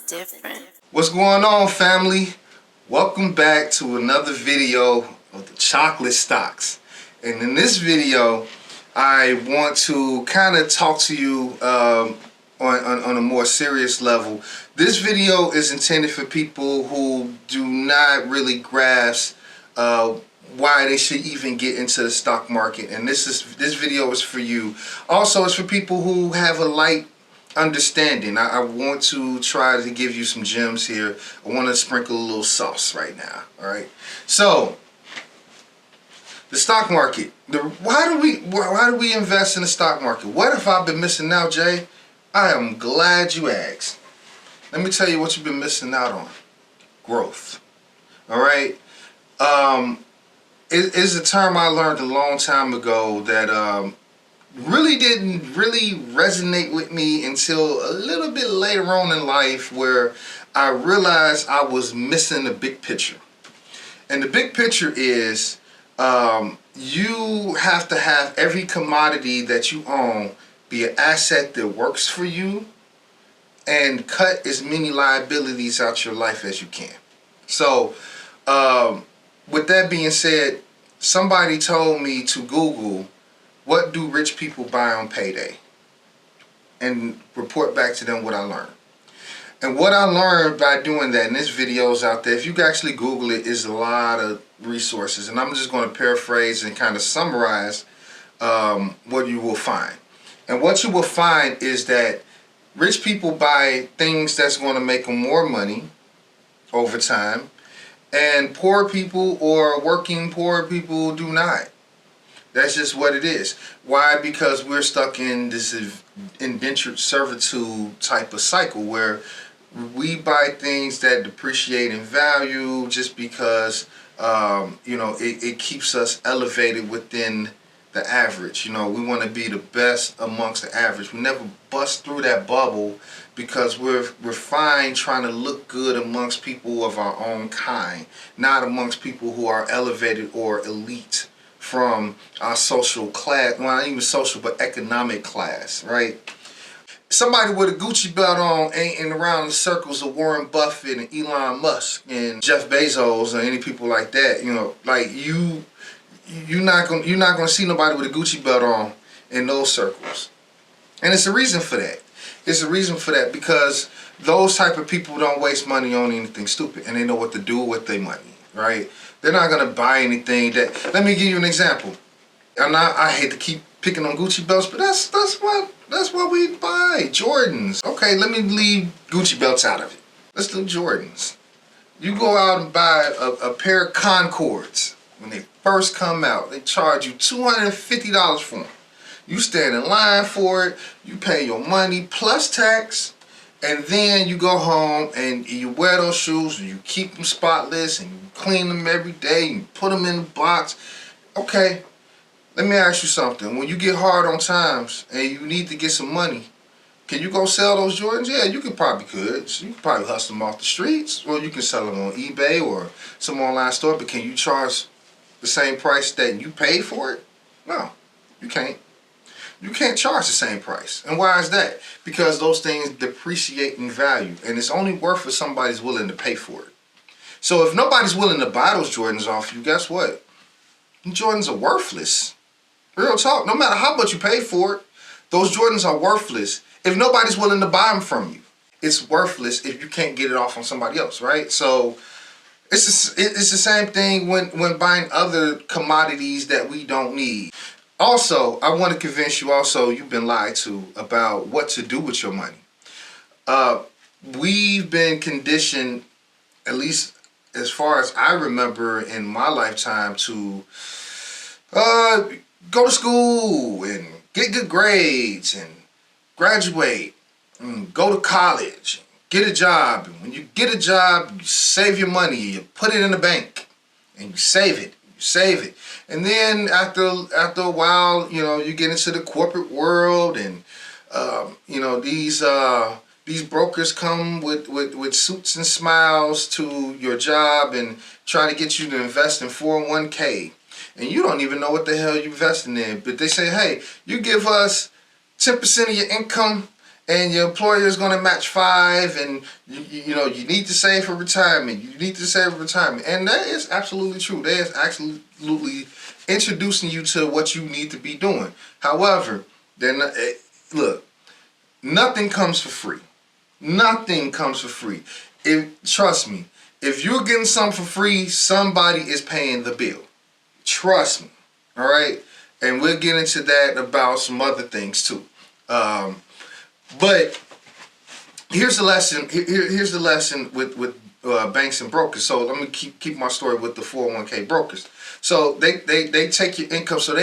different. What's going on, family? Welcome back to another video of the chocolate stocks. And in this video, I want to kind of talk to you on a more serious level. This video is intended for people who do not really grasp why they should even get into the stock market, and this video is for you. Also, it's for people who have a light understanding. I want to try to give you some gems here. I want to sprinkle a little sauce right now. All right. So the stock market. Why do we invest in the stock market? What have I been missing out, Jay? I am glad you asked. Let me tell you what you've been missing out on. Growth. All right. It is a term I learned a long time ago that really didn't resonate with me until a little bit later on in life, where I realized I was missing the big picture. And the big picture is you have to have every commodity that you own be an asset that works for you, and cut as many liabilities out your life as you can. So with that being said, somebody told me to Google, what do rich people buy on payday? And report back to them what I learned. And what I learned by doing that, and this video is out there, if you can actually Google it, is a lot of resources. And I'm just going to paraphrase and kind of summarize what you will find. And what you will find is that rich people buy things that's going to make them more money over time, and poor people or working poor people do not. That's just what it is. Why? Because we're stuck in this indentured servitude type of cycle where we buy things that depreciate in value just because it keeps us elevated within the average. We want to be the best amongst the average. We never bust through that bubble because we're fine trying to look good amongst people of our own kind, not amongst people who are elevated or elite from our social class, well, not even social, but economic class, right? Somebody with a Gucci belt on ain't in around the circles of Warren Buffett and Elon Musk and Jeff Bezos or any people like that. You're not gonna see nobody with a Gucci belt on in those circles, and it's a reason for that. It's a reason for that because those type of people don't waste money on anything stupid, and they know what to do with their money, right? They're not gonna buy anything that. Let me give you an example. I hate to keep picking on Gucci belts, but that's what we buy. Jordans. Okay, let me leave Gucci belts out of it. Let's do Jordans. You go out and buy a pair of Concords. When they first come out, they charge you $250 for them. You stand in line for it, you pay your money plus tax, and then you go home and you wear those shoes and you keep them spotless and you clean them every day and you put them in the box. Okay, let me ask you something. When you get hard on times and you need to get some money, can you go sell those Jordans? Yeah, you probably could. So you could probably hustle them off the streets, or you can sell them on eBay or some online store, but can you charge the same price that you paid for it? No, you can't. You can't charge the same price. And why is that? Because those things depreciate in value, and it's only worth if somebody's willing to pay for it. So if nobody's willing to buy those Jordans off you, guess what? Jordans are worthless. Real talk. No matter how much you pay for it, those Jordans are worthless if nobody's willing to buy them from you. It's worthless if you can't get it off on somebody else, right? So it's the same thing when buying other commodities that we don't need. Also, I want to convince you also you've been lied to about what to do with your money. We've been conditioned, at least as far as I remember in my lifetime, to go to school and get good grades and graduate and go to college, get a job. And when you get a job, you save your money, you put it in the bank and you save it. And then after a while, you get into the corporate world, and these brokers come with suits and smiles to your job and try to get you to invest in 401k, and you don't even know what the hell you're investing in. But they say, hey, you give us 10% of your income and your employer is going to match 5, and you need to save for retirement. You need to save for retirement, and that is absolutely true. That is absolutely introducing you to what you need to be doing. However, then look, nothing comes for free. Nothing comes for free. Trust me, if you're getting something for free, somebody is paying the bill. Trust me. All right, and we'll get into that about some other things too. But here's the lesson. Here's the lesson with banks and brokers. So let me keep my story with the 401k brokers. So they take your income. So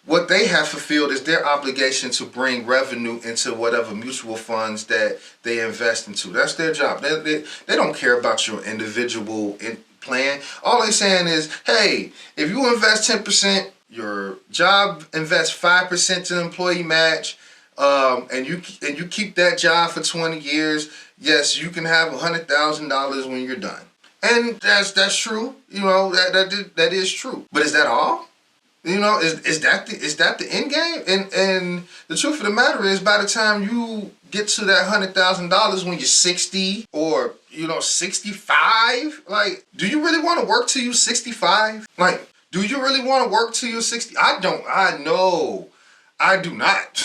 what they have fulfilled is their obligation to bring revenue into whatever mutual funds that they invest into. That's their job. They don't care about your individual plan. All they're saying is, hey, if you invest 10%, your job invests 5% to the employee match. And you keep that job for 20 years, yes, you can have $100,000 when you're done. And that's true. That is true. But is that all? Is that the end game? And the truth of the matter is, by the time you get to that $100,000 when you're 60 or 65, like, do you really want to work till you're 65? Like, do you really want to work till you're 60? I know. I do not.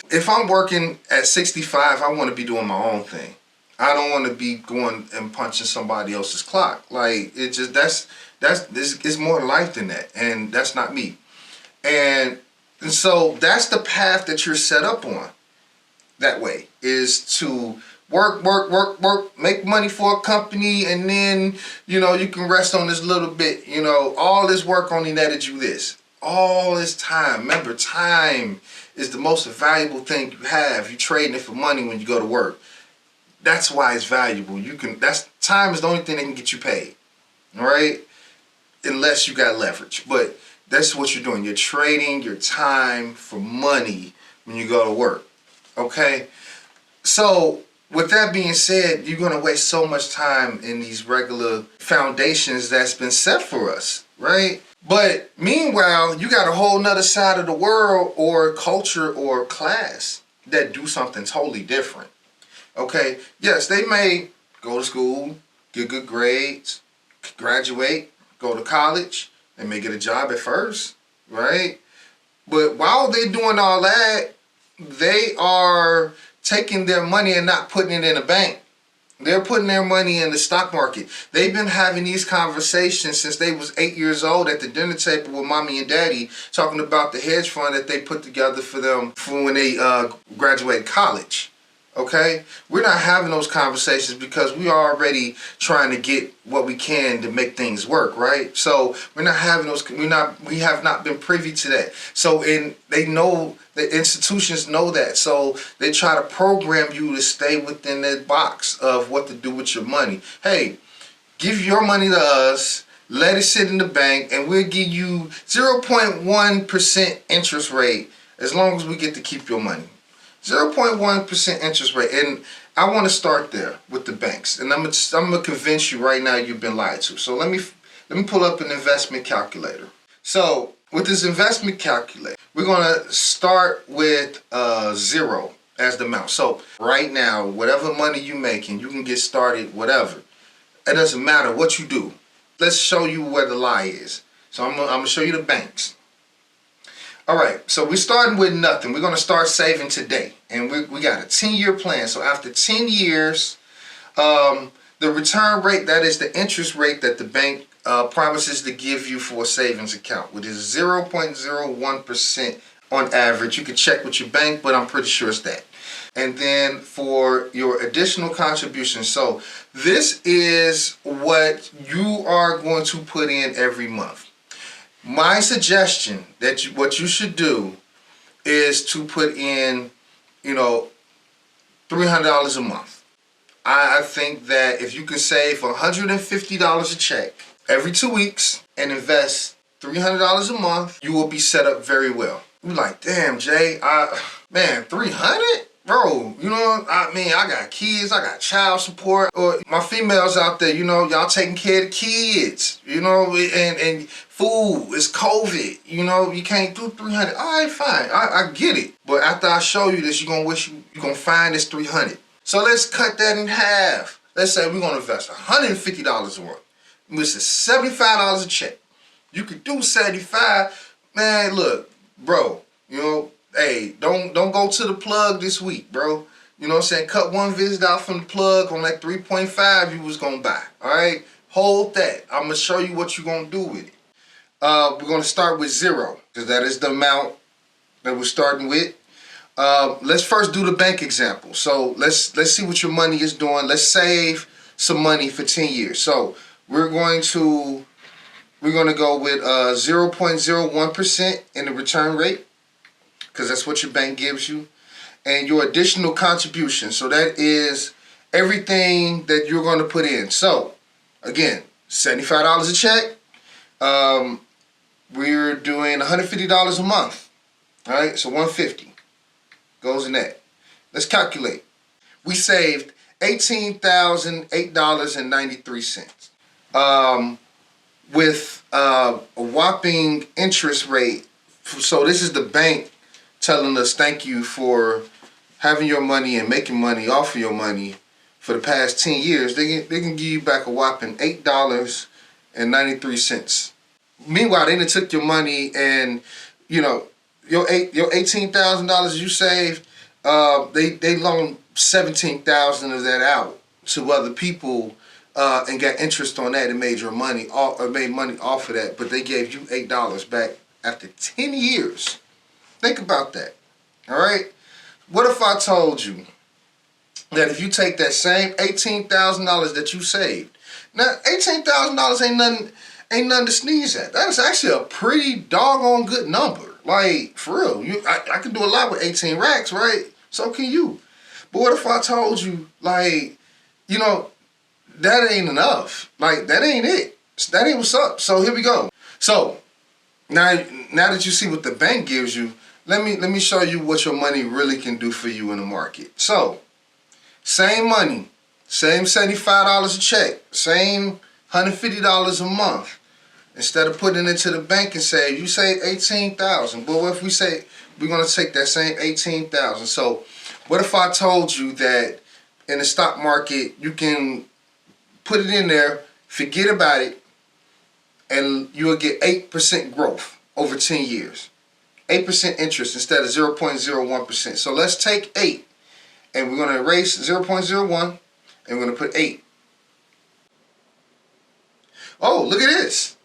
If I'm working at 65, I want to be doing my own thing. I don't want to be going and punching somebody else's clock. Like, it's more life than that, and that's not me. And so that's the path that you're set up on. That way is to work, make money for a company, and then you can rest on this little bit. All this work only netted you this. All this time. Remember, time is the most valuable thing you have. You're trading it for money when you go to work. That's why it's valuable. Time is the only thing that can get you paid. All right? Unless you got leverage. But that's what you're doing. You're trading your time for money when you go to work. Okay? So, with that being said, you're going to waste so much time in these regular foundations that's been set for us. Right? But meanwhile, you got a whole nother side of the world or culture or class that do something totally different. Okay, yes, they may go to school, get good grades, graduate, go to college. They may get a job at first, right? But while they're doing all that, they are taking their money and not putting it in a bank. They're putting their money in the stock market. They've been having these conversations since they was 8 years old at the dinner table with mommy and daddy, talking about the hedge fund that they put together for them for when they graduate college. Okay? We're not having those conversations because we are already trying to get what we can to make things work, right? So we're not having those. We have not been privy to that. So they know. The institutions know that, so they try to program you to stay within that box of what to do with your money. Hey, give your money to us, let it sit in the bank, and we'll give you 0.1% interest rate as long as we get to keep your money. 0.1% interest rate, and I want to start there with the banks, and I'm gonna convince you right now you've been lied to. So let me pull up an investment calculator. So with this investment calculator, we're going to start with 0 as the amount. So right now, whatever money you're making, you can get started, whatever. It doesn't matter what you do. Let's show you where the lie is. So I'm going to show you the banks. All right, so we're starting with nothing. We're going to start saving today. And we got a 10-year plan. So after 10 years, the return rate, that is the interest rate that the bank promises to give you for a savings account, which is 0.01% on average. You can check with your bank, but I'm pretty sure it's that. And then for your additional contributions, so this is what you are going to put in every month. My suggestion that what you should do is to put in, $300 a month. I think that if you can save $150 a check every 2 weeks and invest $300 a month, you will be set up very well. You're like, damn, Jay, man, 300? bro, you know, I mean, I got kids, I got child support, or my females out there, you know, y'all taking care of the kids, you know, and food, it's COVID, you know, you can't do 300. All right, fine, I get it. But after I show you this, you're gonna wish you're gonna find this 300. So let's cut that in half. Let's say we're gonna invest $150 a month, which is $75 a check. You could do 75, man. Look, bro, you know. Hey, don't go to the plug this week, bro. You know what I'm saying? Cut one visit out from the plug on that 3.5 you was gonna buy. Alright? Hold that. I'm gonna show you what you're gonna do with it. We're gonna start with 0, because that is the amount that we're starting with. Let's first do the bank example. So let's see what your money is doing. Let's save some money for 10 years. So we're gonna go with 0.01% in the return rate, because that's what your bank gives you, and your additional contribution. So that is everything that you're going to put in. So again, $75 a check. We're doing $150 a month. All right, so $150 goes in that. Let's calculate. We saved $18,008.93 with a whopping interest rate. So this is the bank telling us thank you for having your money and making money off of your money for the past 10 years. They can give you back a whopping $8.93. Meanwhile, they done took your money and, you know, your $18,000 you saved, they loaned $17,000 of that out to other people and got interest on that and made money off of that, but they gave you $8 back after 10 years. Think about that. All right? What if I told you that if you take that same $18,000 that you saved, now $18,000 ain't nothing to sneeze at. That is actually a pretty doggone good number. Like, for real, I can do a lot with 18 racks, right? So can you. But what if I told you, like, you know, that ain't enough. Like, that ain't it. That ain't what's up. So here we go. So now that you see what the bank gives you, let me show you what your money really can do for you in the market. So, same money, same $75 a check, same $150 a month. Instead of putting it into the bank and say, you save $18,000. But what if we say we're gonna take that same $18,000? So, what if I told you that in the stock market you can put it in there, forget about it, and you'll get 8% growth over 10 years. 8% interest instead of 0.01%. So let's take 8 and we're going to erase 0.01 and we're going to put 8. Oh, look at this.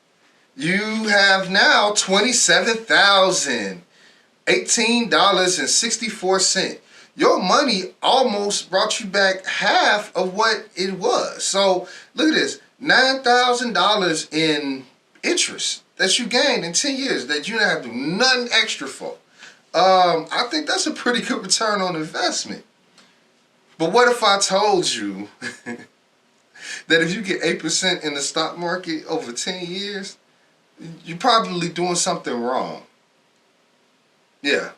You have now $27,018.64. Your money almost brought you back half of what it was. So look at this. $9,000 in interest that you gained in 10 years that you didn't have to do nothing extra for. I think that's a pretty good return on investment. But what if I told you that if you get 8% in the stock market over 10 years, you're probably doing something wrong? Yeah.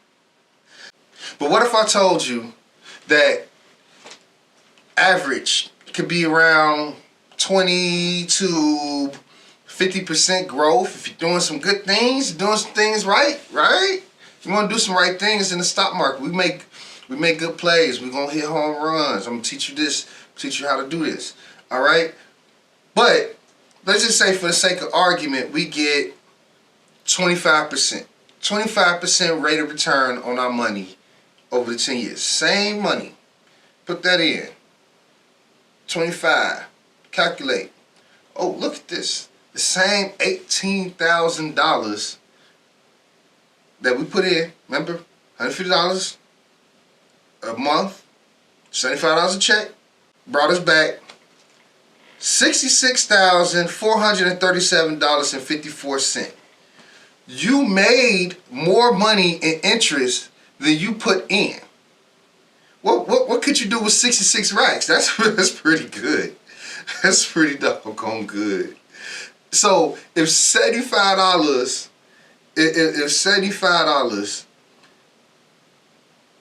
But what if I told you that average could be around 20 to 50% growth if you're doing some good things, doing some things right? You want to do some right things in the stock market. We make good plays. We're going to hit home runs. I'm going to teach you this, teach you how to do this. All right? But let's just say for the sake of argument, we get 25%. 25% rate of return on our money over the 10 years. Same money. Put that in. 25. Calculate. Oh, look at this. The same $18,000 that we put in, remember? $150 a month, $75 a check, brought us back $66,437.54. You made more money in interest than you put in. What could you do with 66 racks? That's pretty good. That's pretty doggone good. So if $75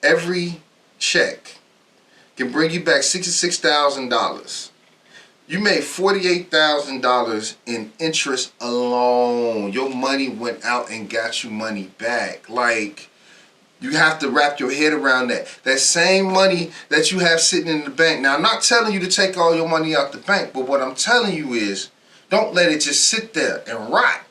every check can bring you back $66,000. You made $48,000 in interest alone. Your money went out and got you money back. Like, you have to wrap your head around that. That same money that you have sitting in the bank. Now, I'm not telling you to take all your money out the bank, but what I'm telling you is, don't let it just sit there and rot.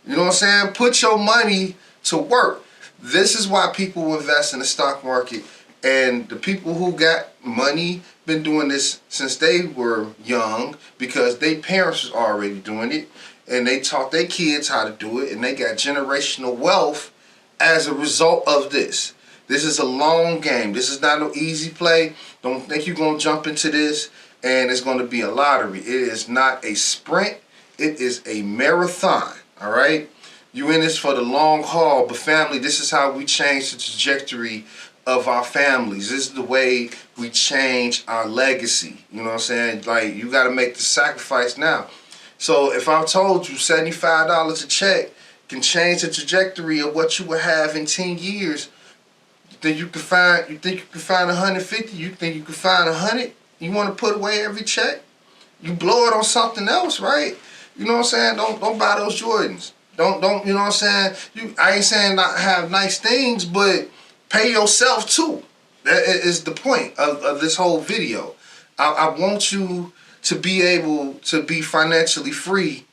You know what I'm saying? Put your money to work. This is why people invest in the stock market. And the people who got money been doing this since they were young, because their parents was already doing it, and they taught their kids how to do it, and they got generational wealth as a result of this. This is a long game. This is not no easy play. Don't think you're going to jump into this and it's going to be a lottery. It is not a sprint. It is a marathon. All right? You in this for the long haul. But family, this is how we change the trajectory of our families. This is the way we change our legacy. You know what I'm saying? Like, you got to make the sacrifice now. So if I told you $75 a check can change the trajectory of what you will have in 10 years, you think you can find 150? You think you can find 100? You want to put away every check? You blow it on something else, right? You know what I'm saying? Don't buy those Jordans. Don't you know what I'm saying? I ain't saying not have nice things, but pay yourself too. That is the point of this whole video. I want you to be able to be financially free,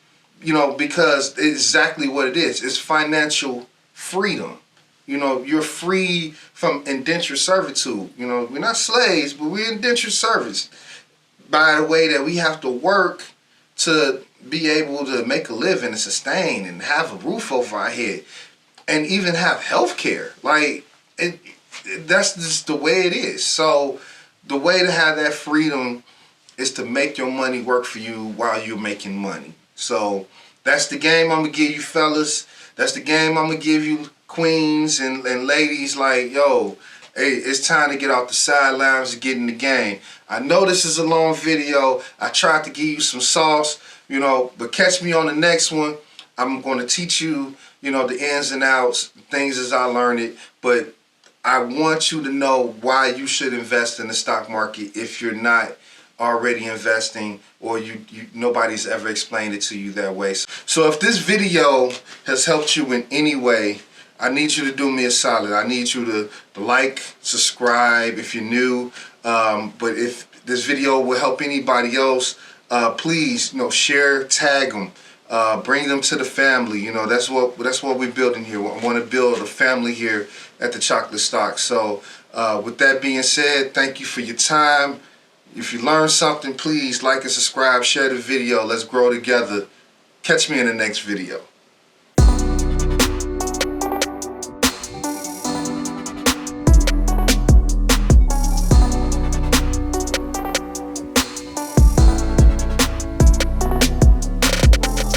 you know, because it's exactly what it is. It's financial freedom. You know, you're free from indentured servitude. You know, we're not slaves, but we're indentured service. By the way that we have to work to be able to make a living and sustain and have a roof over our head and even have health care. Like, that's just the way it is. So the way to have that freedom is to make your money work for you while you're making money. So that's the game I'm going to give you, fellas. That's the game I'm going to give you, queens and ladies. Like, yo, hey, it's time to get off the sidelines and get in the game. I know this is a long video. I tried to give you some sauce, you know, but catch me on the next one. I'm going to teach you, you know, the ins and outs, things as I learned it. But I want you to know why you should invest in the stock market if you're not already investing, or nobody's ever explained it to you that way. So if this video has helped you in any way, I need you to do me a solid. I need you to like, subscribe if you're new. But if this video will help anybody else, please, you know, share, tag them, bring them to the family. You know, that's what we're building here. I want to build a family here at the Chocolate Stock. So with that being said, thank you for your time. If you learned something, please like and subscribe, share the video. Let's grow together. Catch me in the next video.